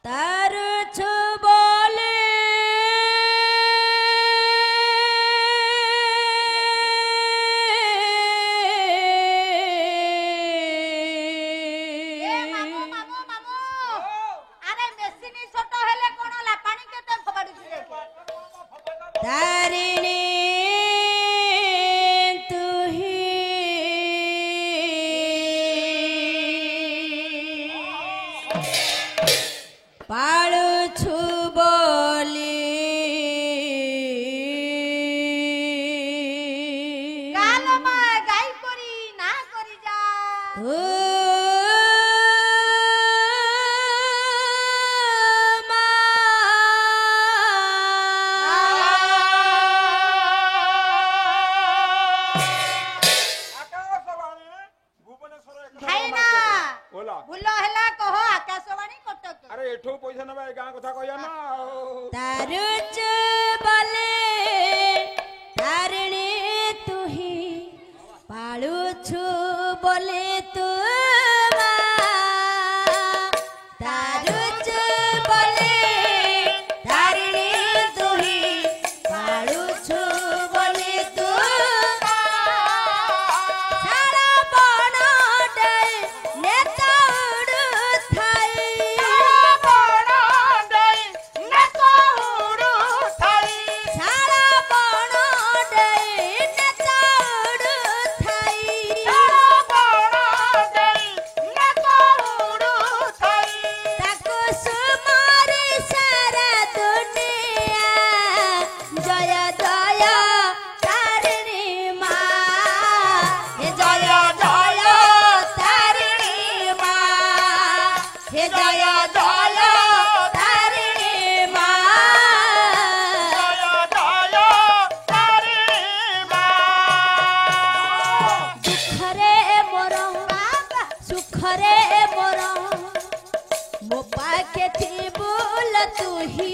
तारुछु बोले मामू मामू मामू अरे मेसिनी छोट हेले कोन ला पानी केते फबाडु छी तारिणी तू ही पाळुछु बोली काल मा गाई करी ना करी जा ओ मा खाइना बोला भूल हेला कह आकाशवाणी कटक अरे एठो पैसा नबा ए गां कथा कहया ना तारुछु बोले तारिणी तू ही पाळुछु बोले तू मा तारुछु बोले तारिणी तू ही पाळुछु बोले तू मा सारा बण डे नेता उडु थाई सारा बण डे नेता उडु थाई ताको सुमारी सारा दुनिया जय जय तारिणी माँ हे जय जय तारिणी माँ हे जय जय तारिणी माँ दुखरे मोर सुखरे मोर मो पाखे थी बोल तू ही